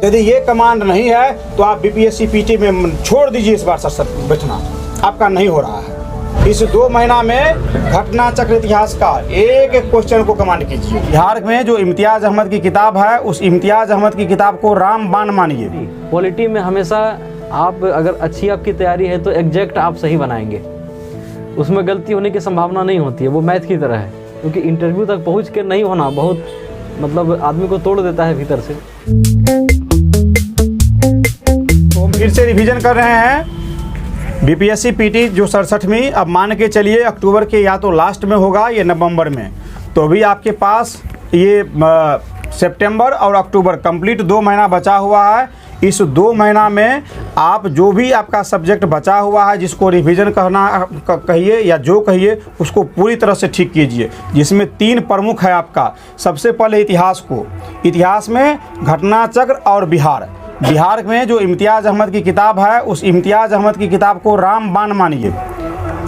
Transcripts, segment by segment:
यदि ये कमांड नहीं है तो आप बीपीएससी पीटी में छोड़ दीजिए, इस बार सर बैठना आपका नहीं हो रहा है। इस 2 महीना में घटना चक्र इतिहास का एक एक क्वेश्चन को कमांड कीजिए। बिहार में जो इम्तियाज अहमद की किताब है, उस इम्तियाज अहमद की किताब को रामबाण मानिए। पॉलिटी में हमेशा आप अगर अच्छी आपकी तैयारी है तो एग्जैक्ट आप सही बनाएंगे, उसमें गलती होने की संभावना नहीं होती है। वो मैथ की तरह है, क्योंकि इंटरव्यू तक पहुंच के नहीं होना बहुत मतलब आदमी को तोड़ देता है भीतर से। तो हम फिर से रिवीजन कर रहे हैं। बीपीएससी पीटी जो 67वीं, अब मान के चलिए अक्टूबर के या तो लास्ट में होगा या नवंबर में, तो अभी आपके पास ये सितंबर और अक्टूबर कंप्लीट 2 महीना बचा हुआ है। इस 2 महीना में आप जो भी आपका सब्जेक्ट बचा हुआ है, जिसको रिवीजन कहना कहिए या जो कहिए, उसको पूरी तरह से ठीक कीजिए। जिसमें 3 प्रमुख है आपका। सबसे पहले इतिहास में घटनाचक्र और बिहार में जो इम्तियाज अहमद की किताब है, उस इम्तियाज अहमद की किताब को रामबाण मानिए।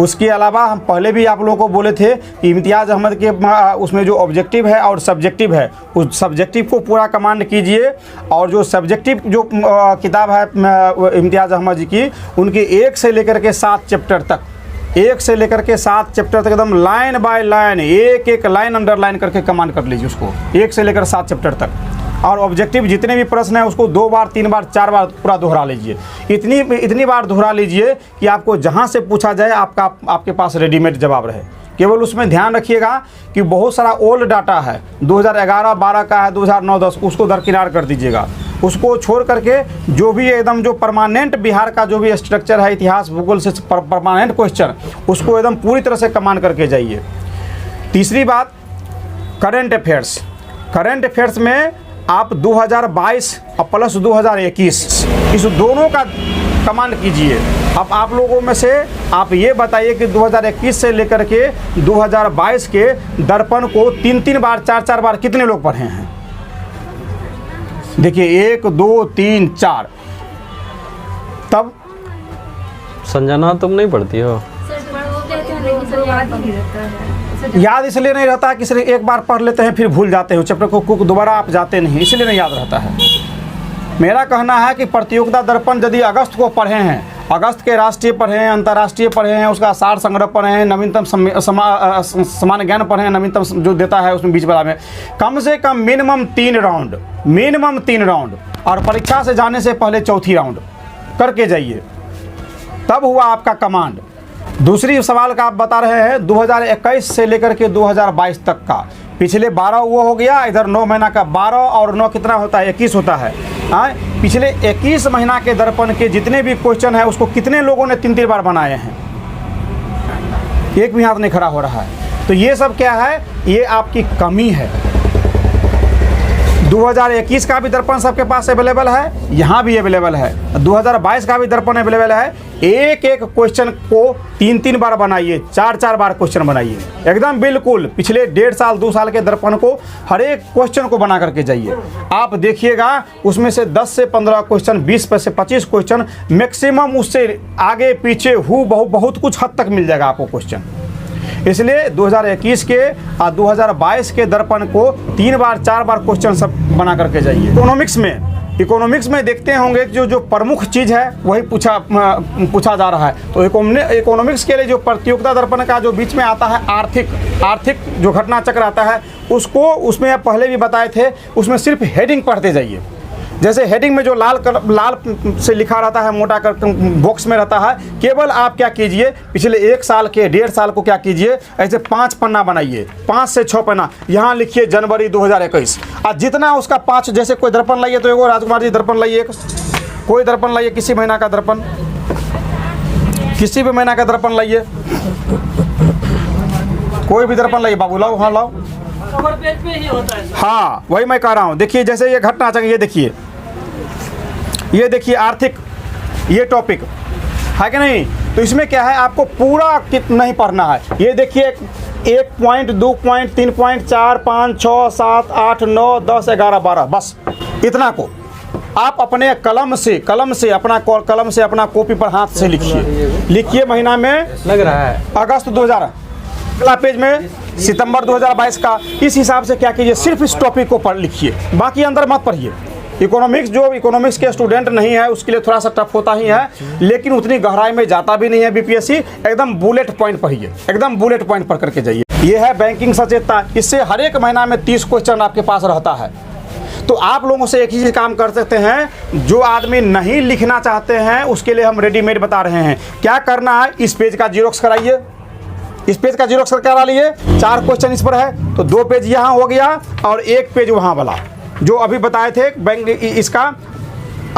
उसके अलावा हम पहले भी आप लोगों को बोले थे कि इम्तियाज अहमद के उसमें जो ऑब्जेक्टिव है और सब्जेक्टिव है, उस सब्जेक्टिव को पूरा कमांड कीजिए। और जो सब्जेक्टिव जो किताब है इम्तियाज अहमद जी की, उनके 1 से लेकर के 7 चैप्टर तक, 1 से लेकर के 7 चैप्टर तक एकदम लाइन बाय लाइन एक लाइन अंडरलाइन करके कमांड कर लीजिए उसको, 1 से लेकर 7 चैप्टर तक। और ऑब्जेक्टिव जितने भी प्रश्न हैं उसको 2 बार 3 बार 4 बार पूरा दोहरा लीजिए। इतनी बार दोहरा लीजिए कि आपको जहां से पूछा जाए आपके पास रेडीमेड जवाब रहे। केवल उसमें ध्यान रखिएगा कि बहुत सारा ओल्ड डाटा है, 2011-12 का है, 2009-10, उसको दरकिनार कर दीजिएगा। उसको छोड़ करके जो भी एकदम जो परमानेंट बिहार का जो भी स्ट्रक्चर है, इतिहास भूगोल से परमानेंट क्वेश्चन, उसको एकदम पूरी तरह से कमांड करके जाइए। तीसरी बात, करंट अफेयर्स में आप 2022 और प्लस 2021 इस दोनों का कमांड कीजिए। अब आप लोगों में से आप ये बताइए कि 2021 से लेकर के 2022 के दर्पण को 3-3 बार 4-4 बार कितने लोग पढ़े हैं? देखिए 1 2 3 4। तब संजना तुम नहीं पढ़ती हो? याद इसलिए नहीं रहता है कि सिर्फ एक बार पढ़ लेते हैं फिर भूल जाते हैं चैप्टर को दोबारा आप जाते नहीं, इसलिए नहीं याद रहता है। मेरा कहना है कि प्रतियोगिता दर्पण यदि अगस्त को पढ़े हैं, अगस्त के राष्ट्रीय पढ़े हैं, अंतर्राष्ट्रीय पढ़े हैं, उसका सार संग्रह पढ़े हैं, नवीनतम सामान्य ज्ञान पढ़े हैं, नवीनतम जो देता है उसमें बीच वाला में कम से कम मिनिमम 3 राउंड और परीक्षा से जाने से पहले 4थी राउंड करके जाइए, तब हुआ आपका कमांड। दूसरी सवाल का आप बता रहे हैं 2021 से लेकर के 2022 तक का, पिछले 12 वो हो गया, इधर 9 महीना का 12 और 9 कितना होता है? 21 होता है। पिछले 21 महीना के दर्पण के जितने भी क्वेश्चन है उसको कितने लोगों ने 3-3 बार बनाए हैं? एक भी हाथ नहीं खड़ा हो रहा है। तो ये सब क्या है? ये आपकी कमी है। 2021 का भी दर्पण सबके पास अवेलेबल है, यहाँ भी अवेलेबल है, 2022 का भी दर्पण अवेलेबल है। एक क्वेश्चन को 3-3 बार बनाइए, 4-4 बार क्वेश्चन बनाइए, एकदम बिल्कुल पिछले 1.5 साल 2 साल के दर्पण को हर एक क्वेश्चन को बना करके जाइए। आप देखिएगा उसमें से 10 से 15 क्वेश्चन, 20 से 25 क्वेश्चन मैक्सिमम, उससे आगे पीछे बहुत कुछ हद तक मिल जाएगा आपको क्वेश्चन। इसलिए 2021 के और 2022 के दर्पण को 3 बार 4 बार क्वेश्चन सब बना करके जाइए। इकोनॉमिक्स में देखते होंगे कि जो प्रमुख चीज़ है वही पूछा जा रहा है। तो इकोनॉमिक्स के लिए जो प्रतियोगिता दर्पण का जो बीच में आता है आर्थिक जो घटना चक्र आता है, उसको उसमें पहले भी बताए थे, उसमें सिर्फ हेडिंग पढ़ते जाइए। जैसे हेडिंग में जो लाल से लिखा रहता है, मोटा कर बॉक्स में रहता है, केवल आप क्या कीजिए, पिछले 1 साल के 1.5 साल को क्या कीजिए, ऐसे 5 पन्ना बनाइए, 5 से 6 पन्ना, यहाँ लिखिए जनवरी 2021। और जितना उसका 5, जैसे कोई दर्पण लाइए तो एगो राजकुमार जी दर्पण लाइए, कोई दर्पण लाइए, किसी महीना का दर्पण, किसी भी महीना का दर्पण लाइए, कोई भी दर्पण लाइए बाबू, लाओ, हाँ लाओ, पेज पे ही होता है। हाँ वही मैं कह रहा हूँ। देखिए जैसे ये घटना चक्र, ये देखिए आर्थिक, ये टॉपिक है कि नहीं? तो इसमें क्या है, आपको पूरा नहीं पढ़ना है। ये देखिए 1 पॉइंट 2 पॉइंट 3 पॉइंट 4 5 6 7 8 9 10 11 12, बस इतना को आप अपने कलम से अपना कॉपी पर हाथ से लिखिए। महीना में लग रहा है अगस्त 2000, अगला पेज में सितंबर 2022 का। इस हिसाब से क्या कीजिए, सिर्फ इस टॉपिक को पढ़ लिखिए, बाकी अंदर मत पढ़िए। इकोनॉमिक्स के स्टूडेंट नहीं है उसके लिए थोड़ा सा टफ होता ही है, लेकिन उतनी गहराई में जाता भी नहीं है बीपीएससी। एकदम बुलेट पॉइंट पढ़िए, एकदम बुलेट पॉइंट पढ़ करके जाइए। ये है बैंकिंग सचेतता, इससे हर एक महीना में 30 क्वेश्चन आपके पास रहता है। तो आप लोगों से एक ही चीज़ काम कर सकते हैं, जो आदमी नहीं लिखना चाहते हैं उसके लिए हम रेडीमेड बता रहे हैं। क्या करना है, इस पेज का जीरोक्स कराइए, इस पेज का जीरोक्स करा लिए, 4 क्वेश्चन इस पर है तो 2 पेज यहाँ हो गया और 1 पेज वहाँ वाला जो अभी बताए थे बैंक इसका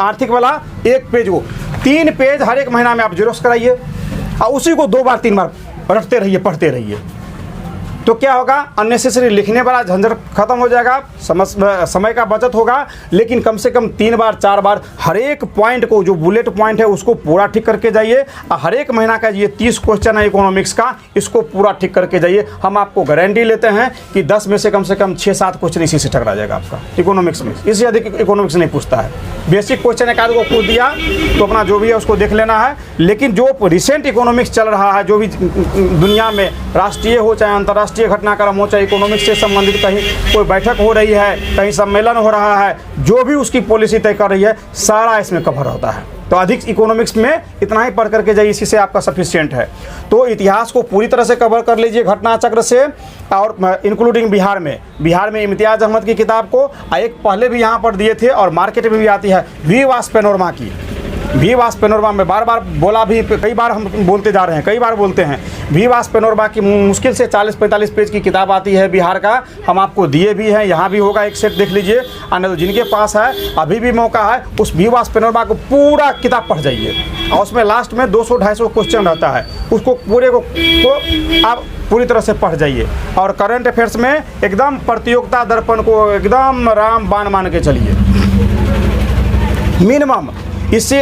आर्थिक वाला 1 पेज, वो 3 पेज हर एक महीना में आप जीरोक्स कराइए और उसी को 2 बार 3 बार रटते रहिए, पढ़ते रहिए। तो क्या होगा, अननेसेसरी लिखने वाला झंझट खत्म हो जाएगा, समय का बचत होगा, लेकिन कम से कम 3 बार 4 बार हर एक पॉइंट को, जो बुलेट पॉइंट है उसको पूरा ठीक करके जाइए। और हर एक महीना का ये 30 क्वेश्चन है इकोनॉमिक्स का, इसको पूरा ठीक करके जाइए। हम आपको गारंटी लेते हैं कि 10 में से कम 6-7 क्वेश्चन इसी से टकरा जाएगा आपका इकोनॉमिक्स में। इससे अधिक इकोनॉमिक्स नहीं पूछता है। बेसिक क्वेश्चन एक आध को पूछ दिया तो अपना जो भी है उसको देख लेना है, लेकिन जो रिसेंट इकोनॉमिक्स चल रहा है, जो भी दुनिया में राष्ट्रीय हो चाहे अंतर्राष्ट्रीय घटनाक्रम हो, चाहे इकोनॉमिक्स से संबंधित कहीं कोई बैठक हो रही है, कहीं सम्मेलन हो रहा है, जो भी उसकी पॉलिसी तय कर रही है, सारा इसमें कवर होता है। तो अधिक इकोनॉमिक्स में इतना ही पढ़ करके जाइए, इसी से आपका सफिशिएंट है। तो इतिहास को पूरी तरह से कवर कर लीजिए घटना चक्र से, और इंक्लूडिंग बिहार में इम्तियाज अहमद की किताब को एक पहले भी यहाँ पर दिए थे और मार्केट में भी आती है, वी वास पेनोरमा की। वी वास पेनोरमा में बार बार बोला भी, कई बार हम बोलते जा रहे हैं, कई बार बोलते हैं। वी वास पेनोरमा की मुश्किल से 40-45 पेज की किताब आती है बिहार का, हम आपको दिए भी हैं, यहाँ भी होगा, एक सेट देख लीजिए। और जिनके पास है अभी भी मौका है, उस वी वास पेनोरमा को पूरा किताब पढ़ जाइए और उसमें लास्ट में 200-250 क्वेश्चन रहता है, उसको पूरे को आप पूरी तरह से पढ़ जाइए। और करंट अफेयर्स में एकदम प्रतियोगिता दर्पण को एकदम रामबाण मान के चलिए। मिनिमम इससे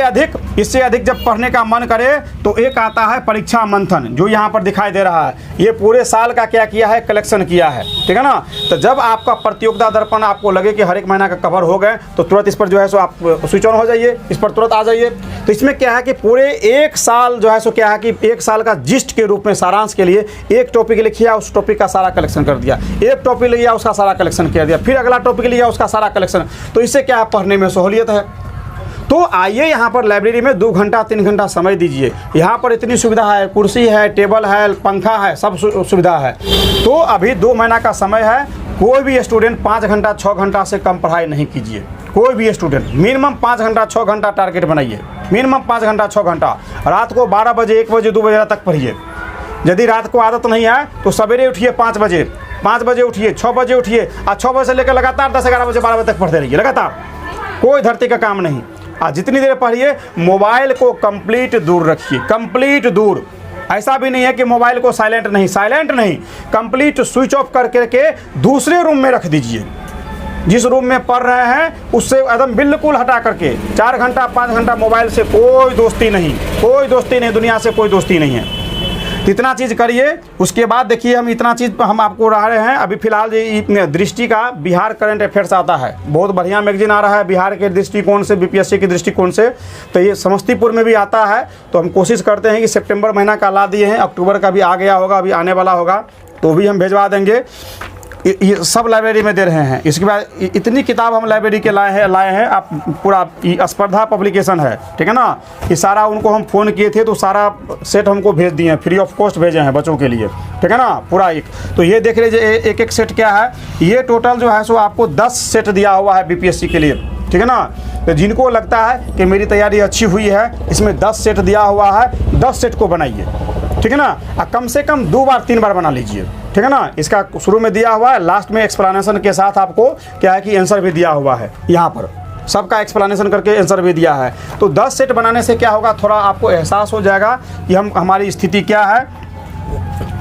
अधिक जब पढ़ने का मन करे तो एक आता है परीक्षा मंथन, जो यहाँ पर दिखाई दे रहा है। ये पूरे साल का क्या किया है, कलेक्शन किया है, ठीक है ना। तो जब आपका प्रतियोगिता दर्पण आपको लगे कि हर एक महीना का कवर हो गए, तो तुरंत इस पर जो है सो आप स्विच ऑन हो जाइए, इस पर तुरंत आ जाइए। तो इसमें क्या है कि पूरे 1 साल जो है सो क्या है कि 1 साल का जिस्ट के रूप में सारांश के लिए एक टॉपिक लिखिया, उस टॉपिक का सारा कलेक्शन कर दिया, एक टॉपिक लिया उसका सारा कलेक्शन कर दिया, फिर अगला टॉपिक लिया उसका सारा कलेक्शन। तो इससे क्या है, पढ़ने में सहूलियत है। तो आइए यहाँ पर लाइब्रेरी में 2 घंटा 3 घंटा समय दीजिए। यहाँ पर इतनी सुविधा है, कुर्सी है, टेबल है, पंखा है, सब सुविधा है। तो अभी 2 महीना का समय है, कोई भी स्टूडेंट 5 घंटा 6 घंटा से कम पढ़ाई नहीं कीजिए। कोई भी स्टूडेंट मिनिमम 5 घंटा 6 घंटा टारगेट बनाइए, मिनिमम 5 घंटा 6 घंटा। रात को 12 बजे 1 बजे 2 बजे तक पढ़िए। यदि रात को आदत नहीं है तो सवेरे उठिए 5 बजे उठिए, 6 बजे उठिए, और 6 बजे से लेकर लगातार 10-11 बजे 12 बजे तक पढ़ते रहिए लगातार, कोई धरती का काम नहीं। जितनी देर पढ़िए, मोबाइल को कंप्लीट दूर रखिए, कंप्लीट दूर। ऐसा भी नहीं है कि मोबाइल को साइलेंट नहीं, कंप्लीट स्विच ऑफ करके दूसरे रूम में रख दीजिए। जिस रूम में पढ़ रहे हैं उससे एकदम बिल्कुल हटा करके 4 घंटा 5 घंटा मोबाइल से कोई दोस्ती नहीं, दुनिया से कोई दोस्ती नहीं है। इतना चीज़ करिए। उसके बाद देखिए, हम इतना चीज़ हम आपको रहा रहे हैं। अभी फिलहाल ये दृष्टि का बिहार करंट अफेयर्स आता है, बहुत बढ़िया मैगजीन आ रहा है बिहार के दृष्टिकोण से, बीपीएससी के दृष्टिकोण से। तो ये समस्तीपुर में भी आता है, तो हम कोशिश करते हैं कि सितंबर महीना का ला दिए हैं, अक्टूबर का भी आ गया होगा, अभी आने वाला होगा, तो भी हम भिजवा देंगे। ये सब लाइब्रेरी में दे रहे हैं। इसके बाद इतनी किताब हम लाइब्रेरी के लाए हैं। आप पूरा स्पर्धा पब्लिकेशन है, ठीक है ना। ये सारा उनको हम फ़ोन किए थे तो सारा सेट हमको भेज दिए हैं, फ्री ऑफ कॉस्ट भेजे हैं बच्चों के लिए, ठीक है ना, पूरा एक। तो ये देख लीजिए एक सेट क्या है। ये टोटल जो है सो आपको 10 सेट दिया हुआ है बीपीएससी के लिए, ठीक है ना। तो जिनको लगता है कि मेरी तैयारी अच्छी हुई है, इसमें 10 सेट दिया हुआ है, 10 सेट को बनाइए, ठीक है ना। कम से कम 2 बार 3 बार बना लीजिए, ठीक है ना। इसका शुरू में दिया हुआ है, लास्ट में एक्सप्लेनेशन के साथ आपको क्या है कि आंसर भी दिया हुआ है, यहाँ पर सबका एक्सप्लेनेशन करके आंसर भी दिया है। तो 10 सेट बनाने से क्या होगा, थोड़ा आपको एहसास हो जाएगा कि हमारी स्थिति क्या है।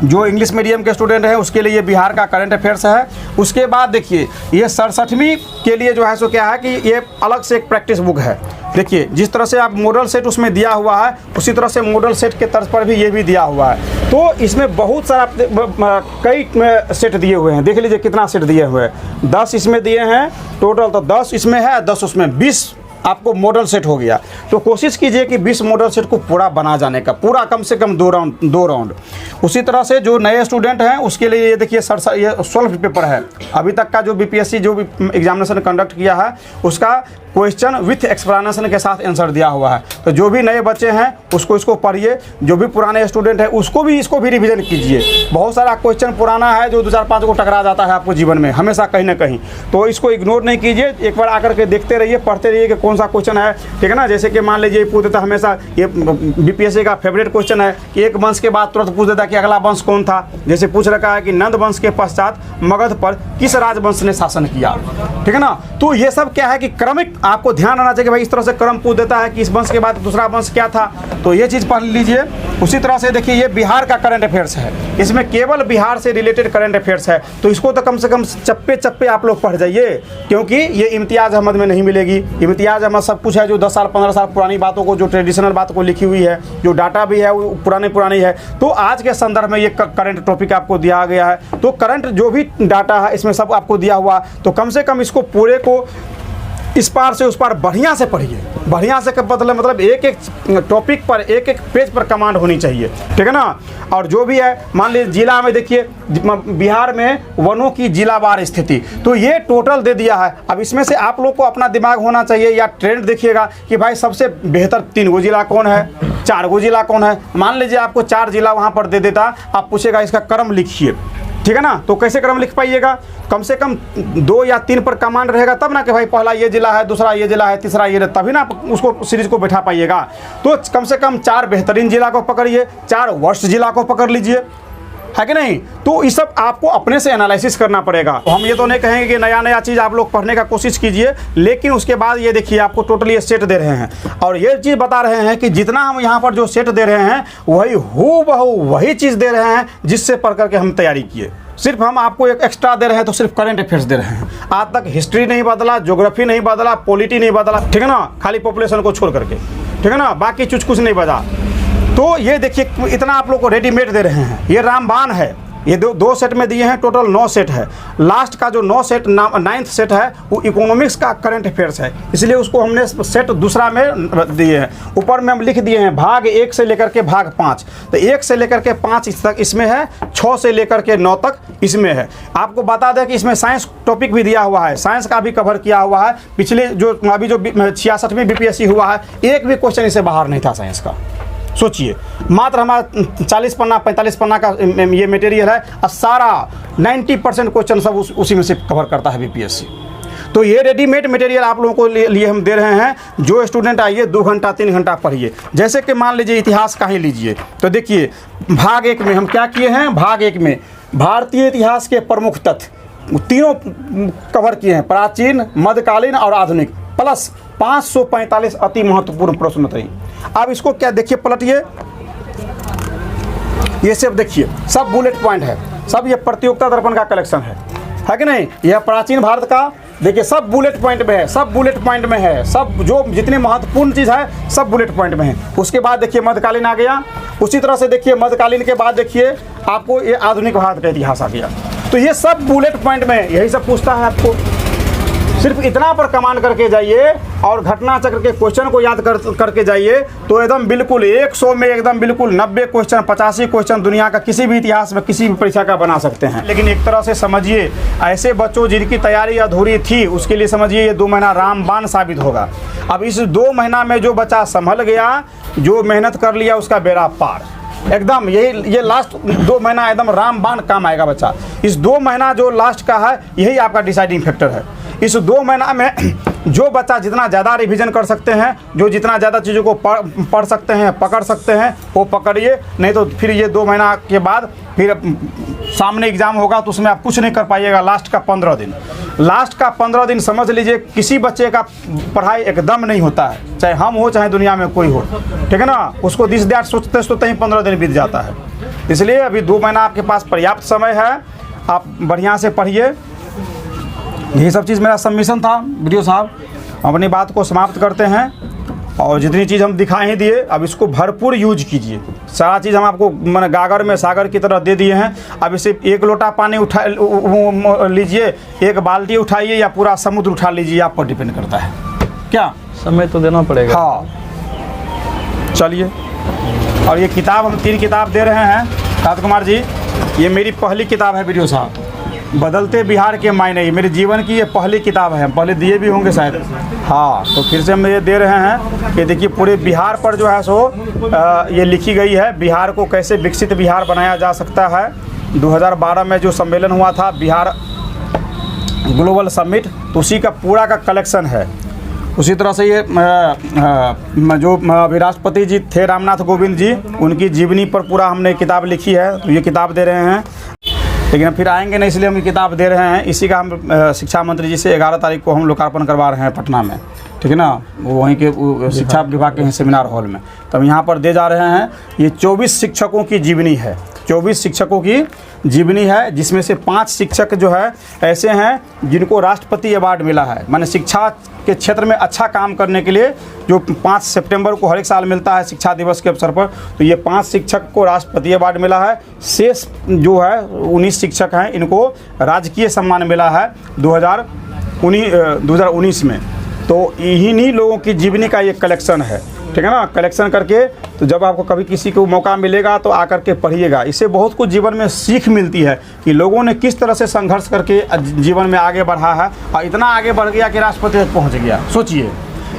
जो इंग्लिश मीडियम के स्टूडेंट हैं उसके लिए बिहार का करंट अफेयर्स है। उसके बाद देखिए, ये 67वीं के लिए जो है सो क्या है कि ये अलग से एक प्रैक्टिस बुक है। देखिए, जिस तरह से आप मॉडल सेट उसमें दिया हुआ है, उसी तरह से मॉडल सेट के तर्ज पर भी ये भी दिया हुआ है। तो इसमें बहुत सारा कई सेट दिए हुए हैं। देख लीजिए कितना सेट दिए हुए हैं, 10 इसमें दिए हैं टोटल, तो 10 इसमें है, 10 उसमें, 20 आपको मॉडल सेट हो गया। तो कोशिश कीजिए कि 20 मॉडल सेट को पूरा बना जाने का, पूरा कम से कम 2 राउंड। उसी तरह से जो नए स्टूडेंट हैं उसके लिए ये देखिए ये 12 पेपर है। अभी तक का जो बीपीएससी जो भी एग्जामिनेशन कंडक्ट किया है उसका क्वेश्चन विथ एक्सप्लेनेशन के साथ आंसर दिया हुआ है। तो जो भी नए बच्चे हैं उसको इसको पढ़िए, जो भी पुराने स्टूडेंट हैं इसको भी रिवीजन कीजिए। बहुत सारा क्वेश्चन पुराना है जो 2-4-5 को टकरा जाता है आपको जीवन में हमेशा कहीं ना कहीं, तो इसको इग्नोर नहीं कीजिए, एक बार आकर के देखते रहिए, पढ़ते रहिए कि कौन सा क्वेश्चन है, ठीक है ना। जैसे कि मान लीजिए पूछ देता हमेशा, ये बीपीएससी का फेवरेट क्वेश्चन है कि एक वंश के बाद तुरंत पूछ देता कि अगला वंश कौन था। जैसे पूछ रखा है कि नंद वंश के पश्चात मगध पर किस राजवंश ने शासन किया, ठीक है ना। तो ये सब क्या है कि क्रमिक आपको ध्यान रहना चाहिए कि भाई इस तरह से क्रम पूछ देता है कि इस वंश के बाद दूसरा वंश क्या था, तो ये चीज़ पढ़ लीजिए। उसी तरह से देखिए ये बिहार का करंट अफेयर्स है, इसमें केवल बिहार से रिलेटेड करंट अफेयर्स है, तो इसको तो कम से कम चप्पे चप्पे आप लोग पढ़ जाइए, क्योंकि ये इम्तियाज़ अहमद में नहीं मिलेगी। इम्तियाज़ अहमद सब कुछ है जो 10 साल 15 साल पुरानी बातों को, जो ट्रेडिशनल बात को लिखी हुई है, जो डाटा भी है वो पुरानी है। तो आज के संदर्भ में ये करंट टॉपिक आपको दिया गया है, तो करंट जो भी डाटा है इसमें सब आपको दिया हुआ, तो कम से कम इसको पूरे को इस पार से उस पार बढ़िया से पढ़िए। बढ़िया से मतलब एक एक टॉपिक पर एक एक पेज पर कमांड होनी चाहिए, ठीक है ना। और जो भी है मान लीजिए जिला में देखिए बिहार में वनों की जिलावार स्थिति, तो ये टोटल दे दिया है। अब इसमें से आप लोग को अपना दिमाग होना चाहिए या ट्रेंड देखिएगा कि भाई सबसे बेहतर 3 गो जिला कौन है, 4 गो जिला कौन है। मान लीजिए आपको 4 जिला वहाँ पर दे देता, आप पूछेगा इसका क्रम लिखिए, ठीक है ना। तो कैसे क्रम लिख पाइएगा, कम से कम 2 या 3 पर कमांड रहेगा तब ना कि भाई पहला ये जिला है, दूसरा ये जिला है, तीसरा ये, तभी ना आप उसको सीरीज को बैठा पाइएगा। तो कम से कम 4 बेहतरीन जिला को पकड़िए, 4 वर्स्ट जिला को पकड़ लीजिए, है कि नहीं। तो ये सब आपको अपने से एनालिसिस करना पड़ेगा। तो हम ये तो नहीं कहेंगे कि नया चीज़ आप लोग पढ़ने का कोशिश कीजिए, लेकिन उसके बाद ये देखिए आपको टोटली सेट दे रहे हैं, और ये चीज़ बता रहे हैं कि जितना हम यहाँ पर जो सेट दे रहे हैं वही हूबहू वही चीज़ दे रहे हैं जिससे पढ़ करके हम तैयारी किए। सिर्फ हम आपको एक एक्स्ट्रा दे रहे हैं, तो सिर्फ करंट अफेयर्स दे रहे हैं। आज तक हिस्ट्री नहीं बदला, ज्योग्राफी नहीं बदला, पॉलिटी नहीं बदला, ठीक है ना, खाली पॉपुलेशन को छोड़ करके, ठीक है ना, बाकी कुछ नहीं बदला। तो ये देखिए इतना आप लोग को रेडीमेड दे रहे हैं। ये रामबाण है, ये दो सेट में दिए हैं, टोटल 9 सेट है। लास्ट का जो 9th सेट है वो इकोनॉमिक्स का करंट अफेयर्स है, इसलिए उसको हमने सेट दूसरा में दिए हैं। ऊपर में हम लिख दिए हैं भाग 1 से लेकर के भाग 5, तो 1 से लेकर के 5 तक इसमें है, 6 से लेकर के 9 तक इसमें है। आपको बता दें कि इसमें साइंस टॉपिक भी दिया हुआ है, साइंस का भी कवर किया हुआ है। पिछले जो अभी जो 66वीं बीपीएससी हुआ है, एक भी क्वेश्चन इससे बाहर नहीं था साइंस का। सोचिए, मात्र हमारा 40 पन्ना 45 पन्ना का ये मटेरियल है, और सारा 90% क्वेश्चन सब उसी में से कवर करता है बीपीएससी। तो ये रेडीमेड मटेरियल आप लोगों को लिए हम दे रहे हैं। जो स्टूडेंट आइए 2 घंटा 3 घंटा पढ़िए। जैसे कि मान लीजिए इतिहास का ही लीजिए, तो देखिए भाग 1 में हम क्या किए हैं, भाग 1 में भारतीय इतिहास के प्रमुख तथ्य तीनों कवर किए हैं, प्राचीन, मध्यकालीन और आधुनिक, प्लस 545 अति महत्वपूर्ण प्रश्न थे। अब इसको क्या देखिए, पलटिए, ये सब देखिए, सब बुलेट पॉइंट है, सब ये प्रतियोगिता दर्पण का कलेक्शन है कि नहीं। यह प्राचीन भारत का देखिए सब बुलेट पॉइंट में है, सब बुलेट पॉइंट में है, सब जो जितनी महत्वपूर्ण चीज़ है सब बुलेट पॉइंट में है। उसके बाद देखिए मध्यकालीन आ गया, उसी तरह से देखिए मध्यकालीन के बाद देखिए आपको ये आधुनिक भारत का इतिहास आ गया। तो ये सब बुलेट पॉइंट में यही सब पूछता है आपको। सिर्फ इतना पर कमांड करके जाइए और घटना चक्र के क्वेश्चन को याद करके जाइए, तो एकदम बिल्कुल 100 में एकदम बिल्कुल 90 क्वेश्चन 85 क्वेश्चन दुनिया का किसी भी इतिहास में किसी भी परीक्षा का बना सकते हैं। लेकिन एक तरह से समझिए, ऐसे बच्चों जिनकी तैयारी अधूरी थी उसके लिए समझिए ये 2 महीना रामबाण साबित होगा। अब इस 2 महीना में जो बच्चा संभल गया, जो मेहनत कर लिया, उसका बेड़ा पार एकदम। ये लास्ट 2 महीना एकदम रामबाण काम आएगा बच्चा। इस 2 महीना जो लास्ट का है यही आपका डिसाइडिंग फैक्टर है। इस 2 महीना में जो बच्चा जितना ज़्यादा रिवीजन कर सकते हैं, जो जितना ज़्यादा चीज़ों को पढ़ सकते हैं, पकड़ सकते हैं, वो पकड़िए। नहीं तो फिर ये 2 महीना के बाद फिर सामने एग्ज़ाम होगा तो उसमें आप कुछ नहीं कर पाइएगा। लास्ट का 15 दिन समझ लीजिए किसी बच्चे का पढ़ाई एकदम नहीं होता है, चाहे हम हो चाहे दुनिया में कोई हो, ठीक है ना। उसको दिस दैट सोचते ही 15 दिन बीत जाता है। इसलिए अभी 2 महीना आपके पास पर्याप्त समय है, आप बढ़िया से पढ़िए। यही सब चीज़ मेरा सबमिशन था वीडियो साहब। अपनी बात को समाप्त करते हैं, और जितनी चीज़ हम दिखा ही दिए अब इसको भरपूर यूज कीजिए। सारा चीज़ हम आपको मैंने गागर में सागर की तरह दे दिए हैं। अब इसे 1 लोटा पानी उठा लीजिए, 1 बाल्टी उठाइए या पूरा समुद्र उठा लीजिए, आप पर डिपेंड करता है। क्या समय तो देना पड़ेगा। हाँ चलिए, और ये किताब हम 3 किताब दे रहे हैं राज कुमार जी। ये मेरी पहली किताब है वीडियो साहब, बदलते बिहार के मायने, ये मेरे जीवन की ये पहली किताब है, पहले दिए भी होंगे शायद। हाँ, तो फिर से हम ये दे रहे हैं कि देखिए पूरे बिहार पर जो है सो ये लिखी गई है, बिहार को कैसे विकसित बिहार बनाया जा सकता है। 2012 में जो सम्मेलन हुआ था बिहार ग्लोबल समिट, तो उसी का पूरा का कलेक्शन है। उसी तरह से ये जो अभी राष्ट्रपति जी थे रामनाथ कोविंद जी, उनकी जीवनी पर पूरा हमने किताब लिखी है, तो ये किताब दे रहे हैं। लेकिन फिर आएंगे नहीं, इसलिए हम ये किताब दे रहे हैं। इसी का हम शिक्षा मंत्री जी से 11 तारीख को हम लोकार्पण करवा रहे हैं पटना में, ठीक है ना, वो वहीं के शिक्षा विभाग के सेमिनार हॉल में। तो हम यहाँ पर दे जा रहे हैं। ये 24 शिक्षकों की जीवनी है, 24 शिक्षकों की जीवनी है, जिसमें से 5 शिक्षक जो है ऐसे हैं जिनको राष्ट्रपति अवार्ड मिला है। माने शिक्षा के क्षेत्र में अच्छा काम करने के लिए, जो 5 सितंबर को हर एक साल मिलता है शिक्षा दिवस के अवसर पर, तो ये 5 शिक्षक को राष्ट्रपति अवार्ड मिला है। शेष जो है 19 शिक्षक हैं, इनको राजकीय सम्मान मिला है 2019 में। तो इन्हीं लोगों की जीवनी का ये कलेक्शन है, ठीक है ना। कलेक्शन करके तो जब आपको कभी किसी को मौका मिलेगा तो आकर के पढ़िएगा। इससे बहुत कुछ जीवन में सीख मिलती है कि लोगों ने किस तरह से संघर्ष करके जीवन में आगे बढ़ा है, और इतना आगे बढ़ गया कि राष्ट्रपति तक पहुंच गया। सोचिए,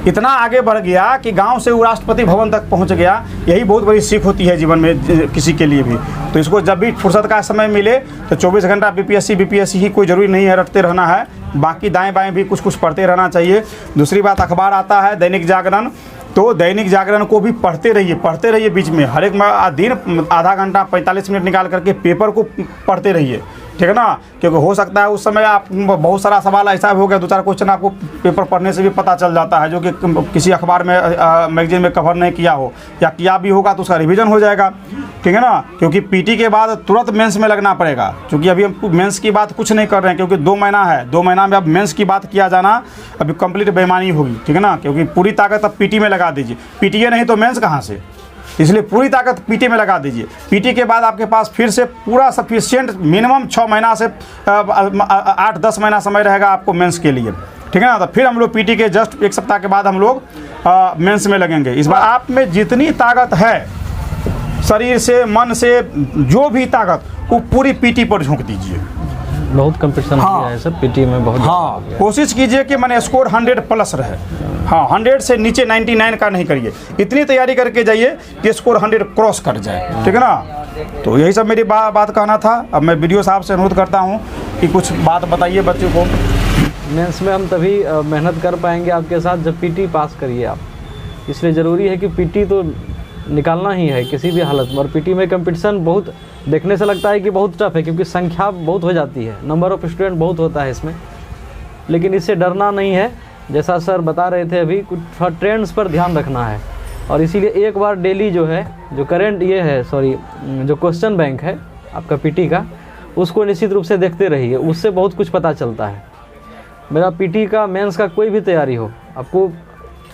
इतना आगे बढ़ गया कि गांव से वो राष्ट्रपति भवन तक पहुंच गया। यही बहुत बड़ी सीख होती है जीवन में किसी के लिए भी। तो इसको जब भी फुर्सत का समय मिले तो 24 घंटा बीपीएससी ही कोई ज़रूरी नहीं है रटते रहना है, बाकी दाएँ बाएँ भी कुछ कुछ पढ़ते रहना चाहिए। दूसरी बात, अखबार आता है दैनिक जागरण, तो दैनिक जागरण को भी पढ़ते रहिए बीच में। हर एक दिन आधा घंटा 45 मिनट निकाल करके पेपर को पढ़ते रहिए, ठीक है ना। क्योंकि हो सकता है उस समय आप बहुत सारा सवाल ऐसा हो गया, 2-4 क्वेश्चन आपको पेपर पढ़ने से भी पता चल जाता है, जो कि किसी अखबार में मैगजीन में कवर नहीं किया हो, या किया भी होगा तो उसका रिवीजन हो जाएगा, ठीक है ना। क्योंकि पीटी के बाद तुरंत मेंस में लगना पड़ेगा, क्योंकि अभी हम मेंस की बात कुछ नहीं कर रहे हैं, क्योंकि 2 महीना है, 2 महीना में अब मेंस की बात किया जाना अभी कंप्लीट बेईमानी होगी, ठीक है ना। क्योंकि पूरी ताकत अब पीटी में लगा दीजिए, पीटीए नहीं तो मेंस कहाँ से, इसलिए पूरी ताकत पीटी में लगा दीजिए। पीटी के बाद आपके पास फिर से पूरा सफिशिएंट मिनिमम 6 महीना से 8-10 महीना समय रहेगा आपको मेंस के लिए, ठीक है ना। तो फिर हम लोग पीटी के जस्ट 1 सप्ताह के बाद हम लोग मेंस में लगेंगे। इस बार आप में जितनी ताकत है, शरीर से, मन से, जो भी ताकत, वो पूरी पीटी पर झोंक दीजिए। बहुत कंपटीशन किया है सर पीटी में, बहुत। हाँ, कोशिश कीजिए कि मैंने स्कोर 100+ रहे। हाँ, 100 से नीचे 99 का नहीं करिए, इतनी तैयारी करके जाइए कि स्कोर 100 क्रॉस कर जाए, ठीक है ना। तो यही सब मेरी बात कहना था। अब मैं वीडियो साहब से अनुरोध करता हूँ कि कुछ बात बताइए बच्चों को। मेंस में हम तभी मेहनत कर पाएंगे आपके साथ जब पीटी पास करिए आप, इसलिए ज़रूरी है कि पीटी तो निकालना ही है किसी भी हालत में। और पीटी में कंपटीशन बहुत देखने से लगता है कि बहुत टफ है, क्योंकि संख्या बहुत हो जाती है, नंबर ऑफ़ स्टूडेंट बहुत होता है इसमें, लेकिन इससे डरना नहीं है। जैसा सर बता रहे थे अभी, कुछ ट्रेंड्स पर ध्यान रखना है, और इसीलिए एक बार डेली जो है, जो करेंट ये है, जो क्वेश्चन बैंक है आपका पीटी का, उसको निश्चित रूप से देखते रहिए, उससे बहुत कुछ पता चलता है। मेरा पीटी का, मेंस का कोई भी तैयारी हो, आपको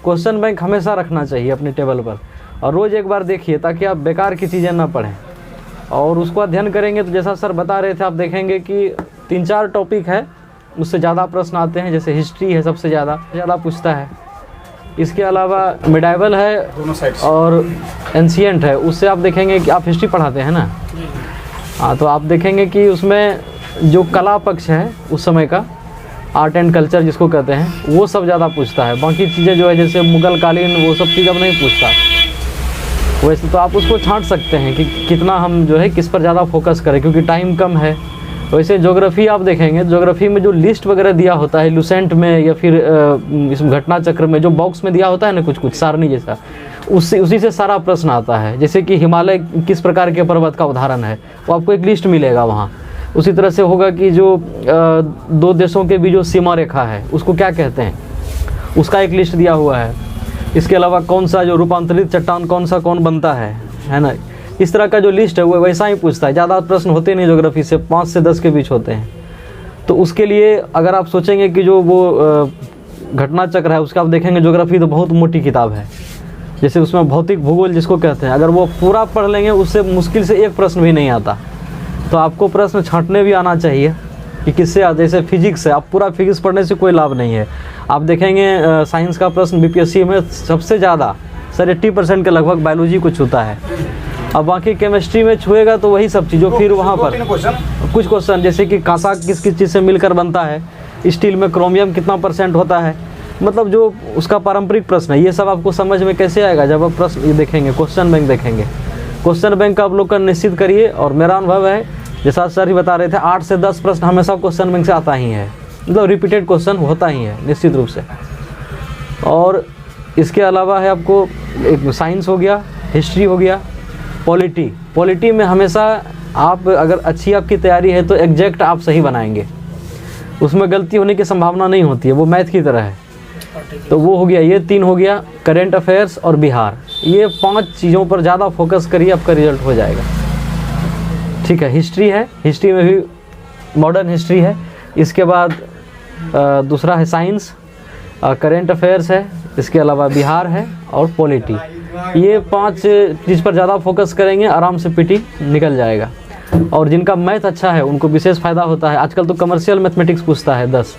क्वेश्चन बैंक हमेशा रखना चाहिए अपने टेबल पर, और रोज़ एक बार देखिए, ताकि आप बेकार की चीज़ें ना पढ़ें। और उसको अध्ययन करेंगे तो जैसा सर बता रहे थे, आप देखेंगे कि 3-4 टॉपिक है, उससे ज़्यादा प्रश्न आते हैं। जैसे हिस्ट्री है, सबसे ज़्यादा पूछता है। इसके अलावा मिडाइवल है दोनों साइड और एंशिएंट है, उससे आप देखेंगे कि आप हिस्ट्री पढ़ाते हैं ना, हाँ, तो आप देखेंगे कि उसमें जो कला पक्ष है उस समय का, आर्ट एंड कल्चर जिसको कहते हैं, वो सब ज़्यादा पूछता है। बाकी चीज़ें जो है जैसे मुगल कालीन, वो सब चीज़ अब नहीं पूछता। वैसे तो आप उसको छांट सकते हैं कि कितना हम जो है किस पर ज़्यादा फोकस करें, क्योंकि टाइम कम है। वैसे ज्योग्राफी आप देखेंगे, ज्योग्राफी में जो लिस्ट वगैरह दिया होता है लुसेंट में, या फिर इस घटना चक्र में जो बॉक्स में दिया होता है ना, कुछ सारणी जैसा, उसी से सारा प्रश्न आता है। जैसे कि हिमालय किस प्रकार के पर्वत का उदाहरण है, वो आपको एक लिस्ट मिलेगा वहाँ। उसी तरह से होगा कि जो 2 देशों के बीच जो सीमा रेखा है उसको क्या कहते हैं, उसका एक लिस्ट दिया हुआ है। इसके अलावा कौन सा जो रूपांतरित चट्टान कौन बनता है ना, इस तरह का जो लिस्ट है वो वैसा ही पूछता है। ज़्यादा प्रश्न होते नहीं ज्योग्राफी से, 5 से 10 के बीच होते हैं। तो उसके लिए अगर आप सोचेंगे कि जो वो घटना चक्र है उसका आप देखेंगे, ज्योग्राफी तो बहुत मोटी किताब है। जैसे उसमें भौतिक भूगोल जिसको कहते हैं, अगर वो पूरा पढ़ लेंगे उससे मुश्किल से एक प्रश्न भी नहीं आता। तो आपको प्रश्न छांटने भी आना चाहिए कि किससे, जैसे फिजिक्स है, आप पूरा फिजिक्स पढ़ने से कोई लाभ नहीं है। आप देखेंगे साइंस का प्रश्न बीपीएससी में सबसे ज़्यादा सर 80% के लगभग बायोलॉजी को छूता है। अब बाकी केमिस्ट्री में छुएगा तो वही सब चीज़, जो फिर वहाँ पर कुछ क्वेश्चन जैसे कि कांसा किस किस चीज़ से मिलकर बनता है, स्टील में क्रोमियम कितना % होता है, मतलब जो उसका पारंपरिक प्रश्न है, ये सब आपको समझ में कैसे आएगा जब आप प्रश्न ये देखेंगे, क्वेश्चन बैंक देखेंगे। क्वेश्चन बैंक का अवलोकन निश्चित करिए। और मेरा अनुभव है, जैसा सर ही बता रहे थे, 8 से 10 प्रश्न हमेशा क्वेश्चन बैंक से आता ही है, मतलब रिपीटेड क्वेश्चन होता ही है निश्चित रूप से। और इसके अलावा है आपको एक साइंस हो गया, हिस्ट्री हो गया, पॉलिटी में हमेशा आप अगर अच्छी आपकी तैयारी है तो एग्जैक्ट आप सही बनाएंगे, उसमें गलती होने की संभावना नहीं होती है, वो मैथ की तरह है। तो वो हो गया, ये 3 हो गया, करेंट अफेयर्स और बिहार, ये 5 चीज़ों पर ज़्यादा फोकस करिए, आपका रिजल्ट हो जाएगा। ठीक है, हिस्ट्री है, हिस्ट्री में भी मॉडर्न हिस्ट्री है, इसके बाद दूसरा है साइंस, करेंट अफेयर्स है, इसके अलावा बिहार है और पॉलिटी। ये 5 चीज़ पर ज़्यादा फोकस करेंगे, आराम से पीटी निकल जाएगा। और जिनका मैथ अच्छा है उनको विशेष फ़ायदा होता है। आजकल तो कमर्शियल मैथमेटिक्स पूछता है 10,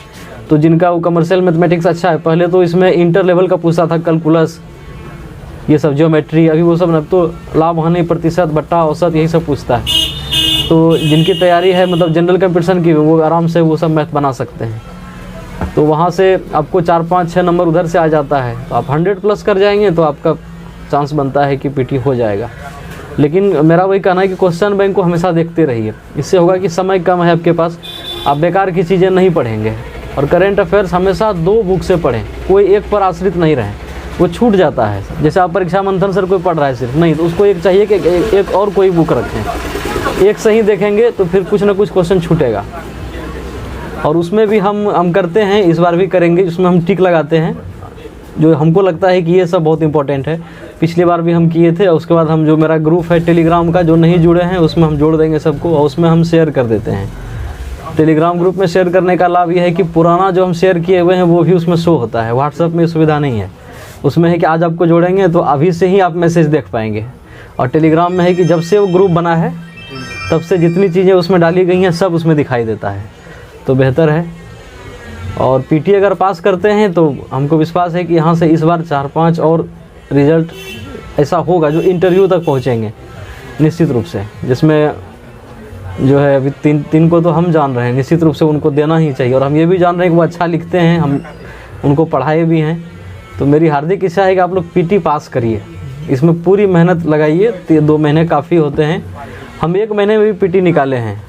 तो जिनका वो कमर्शियल मैथमेटिक्स अच्छा है, पहले तो इसमें इंटर लेवल का पूछता था, कैलकुलस, ये सब ज्योमेट्री, अभी वो सब अब तो लाभ हानि, प्रतिशत, बट्टा, औसत, यही सब पूछता है। तो जिनकी तैयारी है मतलब जनरल कंपटीशन की, वो आराम से वो सब मैथ बना सकते हैं। तो वहाँ से आपको 4, 5, 6 नंबर उधर से आ जाता है, तो आप 100+ कर जाएंगे तो आपका चांस बनता है कि पीटी हो जाएगा। लेकिन मेरा वही कहना है कि क्वेश्चन बैंक को हमेशा देखते रहिए, इससे होगा कि समय कम है आपके पास, आप बेकार की चीज़ें नहीं पढ़ेंगे। और करेंट अफेयर्स हमेशा 2 बुक से पढ़ें, कोई एक पर आश्रित नहीं रहें, वो छूट जाता है। जैसे आप परीक्षा मंथन सर कोई पढ़ रहा है सिर्फ, नहीं, तो उसको एक चाहिए कि एक और कोई बुक रखें, एक सही देखेंगे तो फिर कुछ ना कुछ क्वेश्चन छूटेगा। और उसमें भी हम करते हैं, इस बार भी करेंगे, उसमें हम टिक लगाते हैं जो हमको लगता है कि ये सब बहुत इंपॉर्टेंट है। पिछली बार भी हम किए थे, और उसके बाद हम जो मेरा ग्रुप है टेलीग्राम का, जो नहीं जुड़े हैं उसमें हम जोड़ देंगे सबको, और उसमें हम शेयर कर देते हैं। टेलीग्राम ग्रुप में शेयर करने का लाभ ये है कि पुराना जो हम शेयर किए हुए हैं वो भी उसमें शो होता है। व्हाट्सएप में सुविधा नहीं है, उसमें है कि आज आपको जोड़ेंगे तो अभी से ही आप मैसेज देख पाएंगे। और टेलीग्राम में है कि जब से वो ग्रुप बना है तब से जितनी चीज़ें उसमें डाली गई हैं सब उसमें दिखाई देता है, तो बेहतर है। और पीटी अगर पास करते हैं तो हमको विश्वास है कि यहाँ से इस बार 4-5 और रिज़ल्ट ऐसा होगा जो इंटरव्यू तक पहुँचेंगे निश्चित रूप से, जिसमें जो है अभी 3 को तो हम जान रहे हैं, निश्चित रूप से उनको देना ही चाहिए। और हम ये भी जान रहे हैं कि वो अच्छा लिखते हैं, हम उनको पढ़ाए भी हैं। तो मेरी हार्दिक इच्छा है कि आप लोग पीटी पास करिए, इसमें पूरी मेहनत लगाइए। 2 महीने काफ़ी होते हैं, हम 1 महीने में भी पीटी निकाले हैं,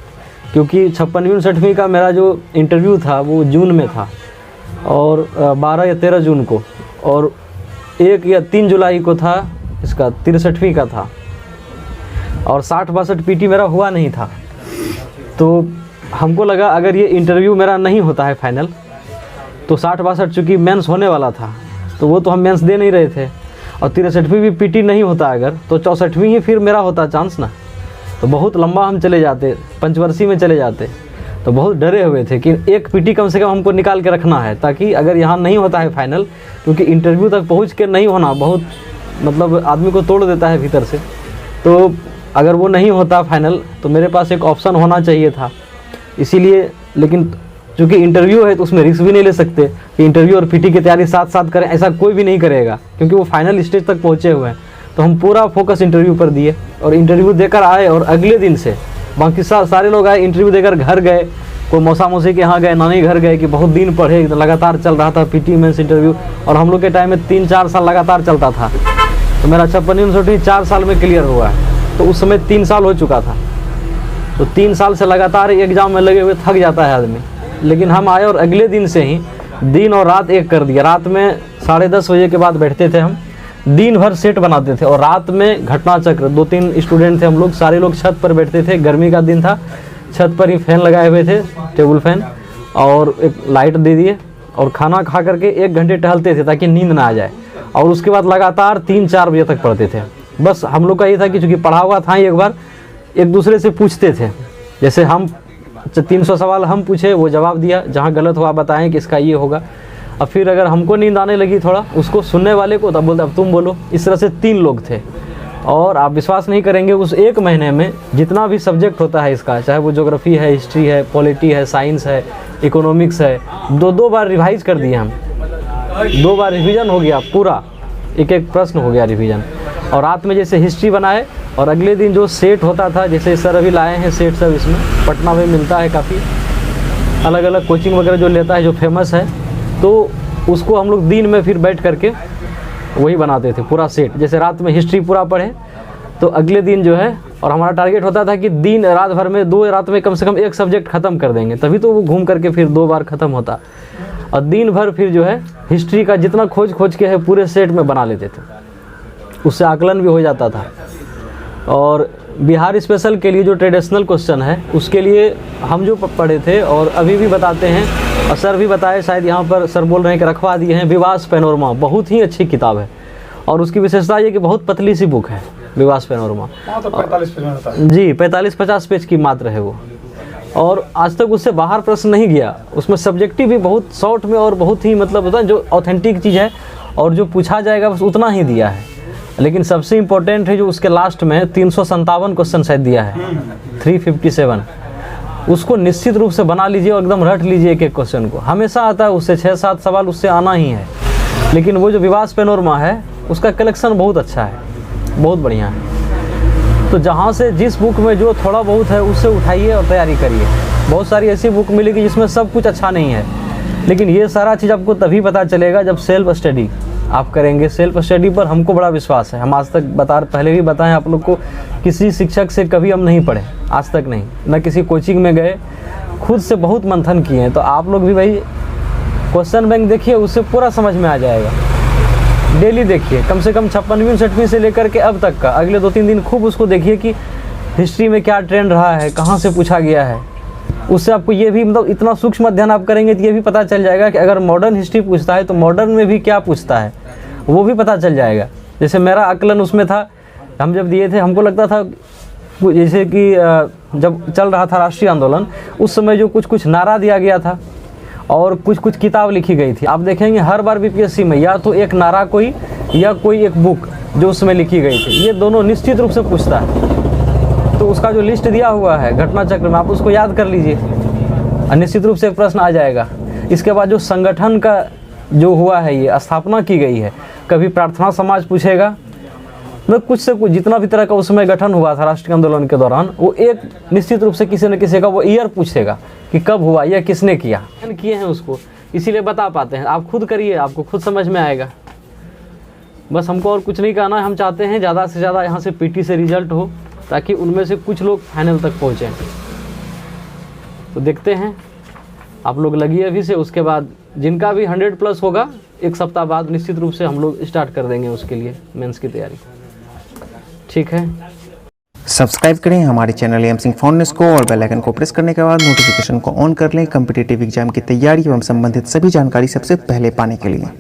क्योंकि 56वीं 59वीं का मेरा जो इंटरव्यू था वो जून में था, और 12 या 13 जून को, और 1 या 3 जुलाई को था इसका 63वीं का था, और 60-62 पीटी मेरा हुआ नहीं था। तो हमको लगा अगर ये इंटरव्यू मेरा नहीं होता है फाइनल, तो 60-62 चूँकि मेंस होने वाला था, तो वो तो हम मेंस दे नहीं रहे थे, और 63वीं भी पीटी नहीं होता अगर, तो 64वीं ही फिर मेरा होता चांस ना, तो बहुत लंबा हम चले जाते, पंचवर्षीय में चले जाते। तो बहुत डरे हुए थे कि एक पीटी कम से कम हमको निकाल के रखना है, ताकि अगर यहाँ नहीं होता है फाइनल, क्योंकि इंटरव्यू तक पहुँच के नहीं होना बहुत मतलब आदमी को तोड़ देता है भीतर से, तो अगर वो नहीं होता फाइनल तो मेरे पास एक ऑप्शन होना चाहिए था। इसीलिए, लेकिन चूँकि इंटरव्यू है तो उसमें रिस्क भी नहीं ले सकते कि इंटरव्यू और पीटी की तैयारी साथ साथ करें, ऐसा कोई भी नहीं करेगा, क्योंकि वो फाइनल स्टेज तक पहुँचे हुए हैं। तो हम पूरा फोकस इंटरव्यू पर दिए, और इंटरव्यू देकर आए, और अगले दिन से बाकी सारे लोग आए, इंटरव्यू देकर घर गए, कोई मौसा मौसी के यहाँ गए, नानी घर गए, कि बहुत दिन पढ़े, लगातार चल रहा था पीटी मेंस इंटरव्यू। और हम लोग के टाइम में 3-4 साल लगातार चलता था, तो मेरा 56वीं 4 साल में क्लियर हुआ है, तो उस समय 3 साल हो चुका था। तो 3 साल से लगातार एग्ज़ाम में लगे हुए थक जाता है आदमी। लेकिन हम आए और अगले दिन से ही दिन और रात एक कर दिया। रात में 10:30 बजे के बाद बैठते थे हम, दिन भर सेट बनाते थे, और रात में घटना चक्र। 2-3 स्टूडेंट थे हम लोग, सारे लोग छत पर बैठते थे, गर्मी का दिन था, छत पर ही फैन लगाए हुए थे, टेबल फैन, और एक लाइट दे दिए, और खाना खा करके 1 घंटे टहलते थे ताकि नींद ना आ जाए। और उसके बाद लगातार 3-4 बजे तक पढ़ते थे। बस हम लोग का ये था कि चूँकि पढ़ा हुआ था, एक बार एक दूसरे से पूछते थे, जैसे हम 300 सवाल हम पूछे, वो जवाब दिया, जहाँ गलत हुआ बताएं कि इसका ये होगा। अब फिर अगर हमको नींद आने लगी थोड़ा, उसको सुनने वाले को, तब बोलते अब तुम बोलो। इस तरह से 3 लोग थे, और आप विश्वास नहीं करेंगे, उस 1 महीने में जितना भी सब्जेक्ट होता है इसका, चाहे वो ज्योग्राफी है, हिस्ट्री है, पॉलिटी है, साइंस है, इकोनॉमिक्स है, 2-2 बार रिवाइज कर दिए हम। 2 बार रिवीजन हो गया पूरा, एक प्रश्न हो गया रिवीजन। और रात में जैसे हिस्ट्री बनाए और अगले दिन जो सेट होता था, जैसे सर अभी लाए हैं सेट सब, इसमें पटना में मिलता है काफ़ी, अलग अलग कोचिंग वगैरह जो लेता है जो फेमस है, तो उसको हम लोग दिन में फिर बैठ करके वही बनाते थे पूरा सेट। जैसे रात में हिस्ट्री पूरा पढ़े तो अगले दिन जो है, और हमारा टारगेट होता था कि दिन रात भर में 2 रात में कम से कम एक सब्जेक्ट ख़त्म कर देंगे, तभी तो वो घूम करके फिर 2 बार ख़त्म होता। और दिन भर फिर जो है हिस्ट्री का जितना खोज के है पूरे सेट में बना लेते थे, उससे आकलन भी हो जाता था। और बिहार स्पेशल के लिए जो ट्रेडिशनल क्वेश्चन है उसके लिए हम जो पढ़े थे और अभी भी बताते हैं, और सर भी बताए, शायद यहाँ पर सर बोल रहे हैं कि रखवा दिए हैं, विवास पैनोरमा बहुत ही अच्छी किताब है। और उसकी विशेषता ये कि बहुत पतली सी बुक है विवास पैनोरमा। तो 45 पेज में होता है जी, 45-50 पेज की मात्र है वो, और आज तक उससे बाहर प्रश्न नहीं गया। उसमें सब्जेक्टिव भी बहुत शॉर्ट में और बहुत ही मतलब होता है जो ऑथेंटिक चीज़ है और जो पूछा जाएगा बस उतना ही दिया है। लेकिन सबसे इम्पोर्टेंट है जो उसके लास्ट में 357 क्वेश्चन शायद दिया है, 357, उसको निश्चित रूप से बना लीजिए और एकदम रट लीजिए एक एक क्वेश्चन को। हमेशा आता है उससे 6-7 सवाल उससे आना ही है। लेकिन वो जो विवास पैनोरमा है उसका कलेक्शन बहुत अच्छा है, बहुत बढ़िया है। तो जहाँ से जिस बुक में जो थोड़ा बहुत है उससे उठाइए और तैयारी करिए। बहुत सारी ऐसी बुक मिलेगी जिसमें सब कुछ अच्छा नहीं है, लेकिन ये सारा चीज़ आपको तभी पता चलेगा जब सेल्फ स्टडी आप करेंगे। सेल्फ स्टडी पर हमको बड़ा विश्वास है। हम आज तक पहले भी बताएं आप लोग को, किसी शिक्षक से कभी हम नहीं पढ़े, आज तक नहीं, न किसी कोचिंग में गए, खुद से बहुत मंथन किए हैं। तो आप लोग भी भाई क्वेश्चन बैंक देखिए, उससे पूरा समझ में आ जाएगा। डेली देखिए, कम से कम 56वीं 60वीं से लेकर के अब तक का अगले 2-3 दिन खूब उसको देखिए कि हिस्ट्री में क्या ट्रेंड रहा है, कहाँ से पूछा गया है। उससे आपको ये भी मतलब इतना सूक्ष्म अध्ययन आप करेंगे तो ये भी पता चल जाएगा कि अगर मॉडर्न हिस्ट्री पूछता है तो मॉडर्न में भी क्या पूछता है, वो भी पता चल जाएगा। जैसे मेरा आकलन उसमें था, हम जब दिए थे हमको लगता था जैसे कि जब चल रहा था राष्ट्रीय आंदोलन, उस समय जो कुछ नारा दिया गया था और कुछ किताब लिखी गई थी। आप देखेंगे हर बार बीपीएससी में या तो एक नारा कोई या कोई एक बुक जो उसमें लिखी गई थी, ये दोनों निश्चित रूप से पूछता है। तो उसका जो लिस्ट दिया हुआ है घटना चक्र में, आप उसको याद कर लीजिए और निश्चित रूप से एक प्रश्न आ जाएगा। इसके बाद जो संगठन का जो हुआ है, ये स्थापना की गई है, कभी प्रार्थना समाज पूछेगा, मतलब कुछ से कुछ जितना भी तरह का उसमें गठन हुआ था राष्ट्रीय आंदोलन के दौरान, वो एक निश्चित रूप से किसी न किसी का वो ईयर पूछेगा कि कब हुआ या किसने किया किए हैं उसको, इसीलिए बता पाते हैं। आप खुद करिए, आपको खुद समझ में आएगा। बस हमको और कुछ नहीं कहना है, हम चाहते हैं ज़्यादा से ज़्यादा यहाँ से पीटी से रिजल्ट हो ताकि उनमें से कुछ लोग फाइनल तक पहुँचें। तो देखते हैं, आप लोग लगिए अभी से। उसके बाद जिनका भी 100+ होगा, एक सप्ताह बाद निश्चित रूप से हम लोग स्टार्ट कर देंगे उसके लिए मेंस की तैयारी। ठीक है, सब्सक्राइब करें हमारे channel M Singh found news को और बेल आइकन को प्रेस करने के बाद नोटिफिकेशन को ऑन कर लें कॉम्पिटिटिव एग्जाम की तैयारी एवं संबंधित सभी जानकारी सबसे पहले पाने के लिए।